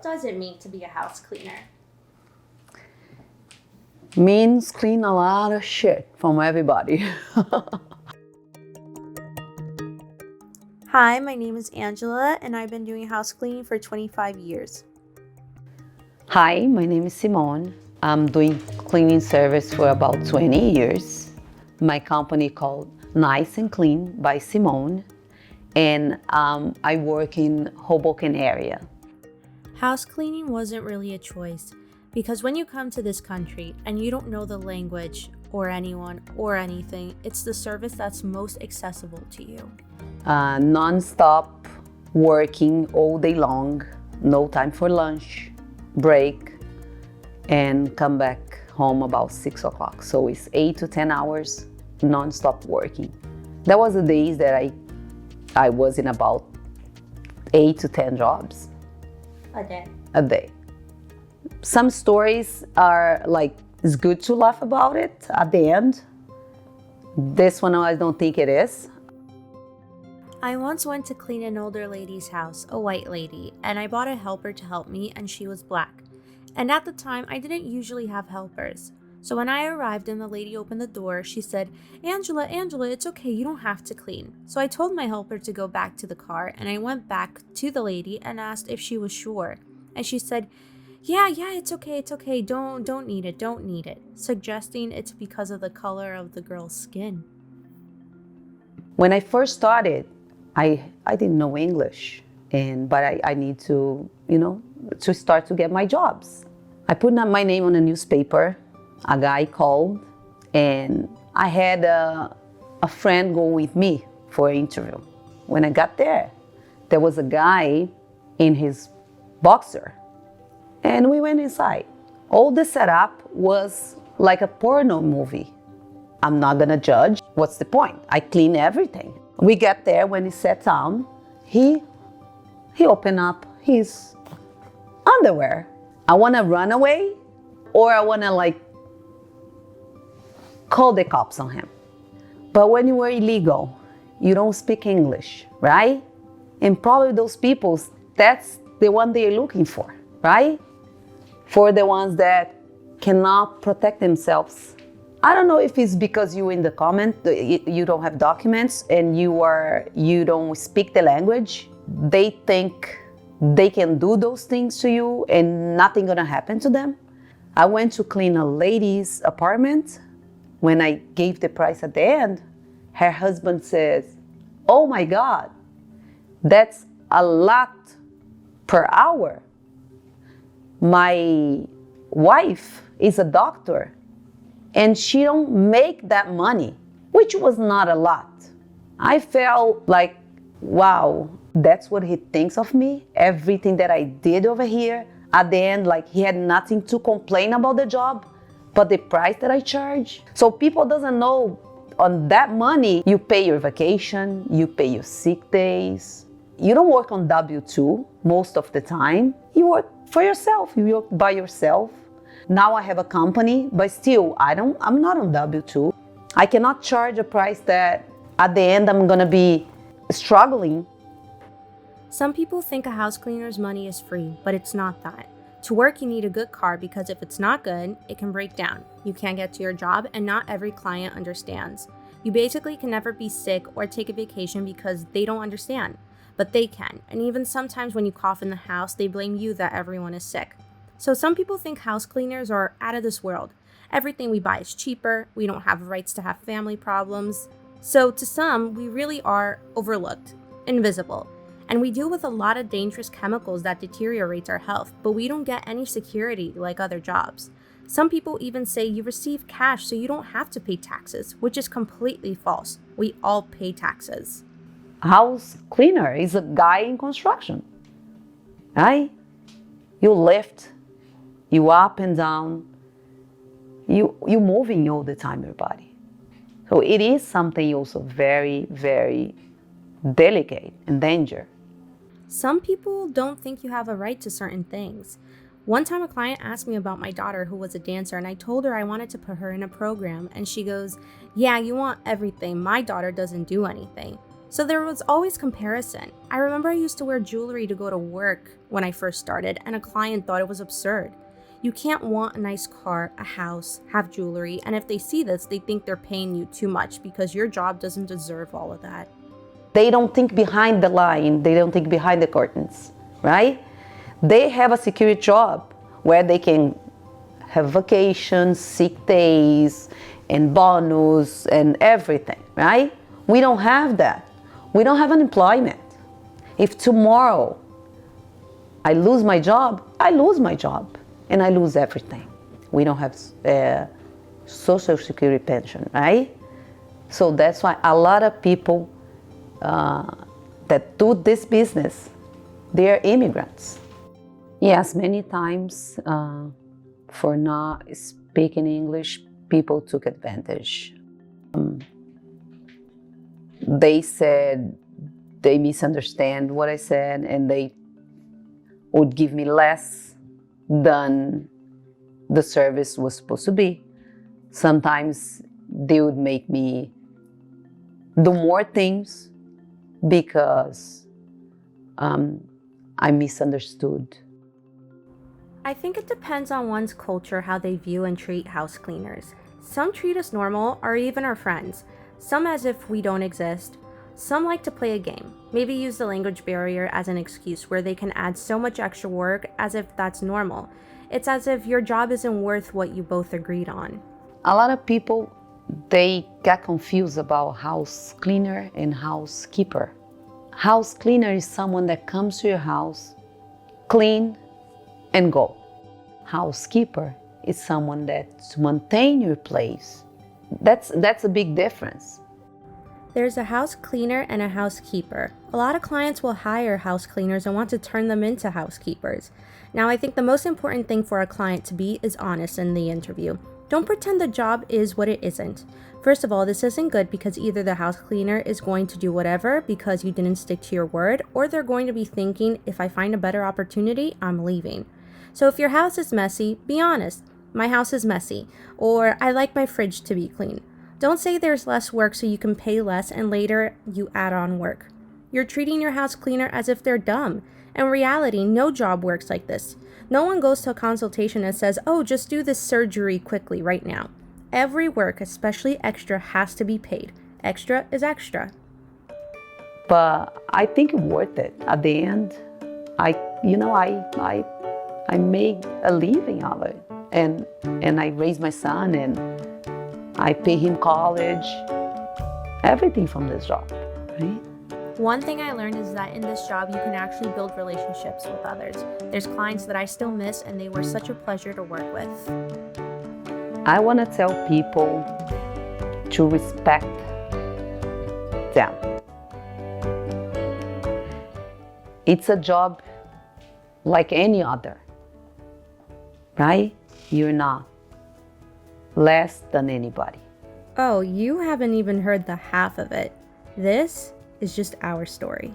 what does it mean to be a house cleaner? Means clean a lot of shit from everybody. Hi, my name is Angela, and I've been doing house cleaning for 25 years. Hi, my name is Simone. I'm doing cleaning service for about 20 years. My company called Nice and Clean by Simone, and I work in Hoboken area. House cleaning wasn't really a choice because when you come to this country and you don't know the language or anyone or anything, it's the service that's most accessible to you. Non-stop working all day long, no time for lunch, break, and come back home about 6 o'clock. So it's 8 to 10 hours non-stop working. That was the days that I was in about 8 to 10 jobs. A day. Some stories are like, it's good to laugh about it at the end. This one I don't think it is. I once went to clean an older lady's house, a white lady, and I bought a helper to help me, and she was black. And at the time, I didn't usually have helpers. So when I arrived and the lady opened the door, she said, Angela, it's okay, you don't have to clean. So I told my helper to go back to the car, and I went back to the lady and asked if she was sure. And she said, yeah, it's okay, don't need it, suggesting it's because of the color of the girl's skin. When I first started, I didn't know English, but I need to, to start to get my jobs. I put my name on a newspaper. A guy called, and I had a friend go with me for an interview. When I got there was a guy in his boxer, and we went inside. All the setup was like a porno movie. I'm not gonna judge. What's the point? I clean everything. We get there. When he sat down, he opened up his underwear. I wanna run away, or I wanna call the cops on him. But when you were illegal, you don't speak English, right? And probably those people, that's the one they're looking for, right? For the ones that cannot protect themselves. I don't know if it's because you in the comment, you don't have documents and you don't speak the language. They think they can do those things to you and nothing gonna happen to them. I went to clean a lady's apartment. When I gave the price at the end, her husband says, oh my God, that's a lot per hour. My wife is a doctor and she don't make that money, which was not a lot. I felt like, wow, that's what he thinks of me. Everything that I did over here, at the end, he had nothing to complain about the job, but the price that I charge. So people doesn't know, on that money, you pay your vacation, you pay your sick days. You don't work on W-2 most of the time. You work for yourself, you work by yourself. Now I have a company, but still, I'm not on W-2. I cannot charge a price that at the end I'm gonna be struggling. Some people think a house cleaner's money is free, but it's not that. To work, you need a good car because if it's not good, it can break down. You can't get to your job, and not every client understands. You basically can never be sick or take a vacation because they don't understand, but they can. And even sometimes when you cough in the house, they blame you that everyone is sick. So some people think house cleaners are out of this world. Everything we buy is cheaper, we don't have rights to have family problems. So to some, we really are overlooked, invisible. And we deal with a lot of dangerous chemicals that deteriorate our health, but we don't get any security like other jobs. Some people even say you receive cash so you don't have to pay taxes, which is completely false. We all pay taxes. House cleaner is a guy in construction, right? You lift, you up and down, you moving all the time, your body. So it is something also very, very delicate and dangerous. Some people don't think you have a right to certain things. One time a client asked me about my daughter who was a dancer, and I told her I wanted to put her in a program, and she goes, yeah, you want everything. My daughter doesn't do anything. So there was always comparison. I remember I used to wear jewelry to go to work when I first started, and a client thought it was absurd. You can't want a nice car, a house, have jewelry, and if they see this, they think they're paying you too much because your job doesn't deserve all of that. They don't think behind the line, they don't think behind the curtains, right? They have a secure job where they can have vacations, sick days, and bonus, and everything, right? We don't have that. We don't have unemployment. If tomorrow I lose my job, I lose my job, and I lose everything. We don't have social security pension, right? So that's why a lot of people that do this business, they're immigrants. Yes, many times for not speaking English, people took advantage. They said they misunderstand what I said, and they would give me less than the service was supposed to be. Sometimes they would make me do more things because I misunderstood. I think it depends on one's culture how they view and treat house cleaners. Some treat us normal, or even our friends. Some as if we don't exist. Some like to play a game, maybe use the language barrier as an excuse where they can add so much extra work as if that's normal. It's as if your job isn't worth what you both agreed on. A lot of people, they get confused about house cleaner and housekeeper. House cleaner is someone that comes to your house, clean, and go. Housekeeper is someone that maintains your place. That's a big difference. There's a house cleaner and a housekeeper. A lot of clients will hire house cleaners and want to turn them into housekeepers. Now, I think the most important thing for a client to be is honest in the interview. Don't pretend the job is what it isn't. First of all, this isn't good because either the house cleaner is going to do whatever because you didn't stick to your word, or they're going to be thinking, if I find a better opportunity, I'm leaving. So if your house is messy, be honest. My house is messy, or I like my fridge to be clean. Don't say there's less work so you can pay less and later you add on work. You're treating your house cleaner as if they're dumb. In reality, no job works like this. No one goes to a consultation and says, oh, just do this surgery quickly right now. Every work, especially extra, has to be paid. Extra is extra. But I think it's worth it. At the end, I made a living of it. And I raised my son, and I pay him college, everything from this job, right? One thing I learned is that in this job, you can actually build relationships with others. There's clients that I still miss, and they were such a pleasure to work with. I want to tell people to respect them. It's a job like any other, right? You're not less than anybody. Oh, you haven't even heard the half of it. This is just our story.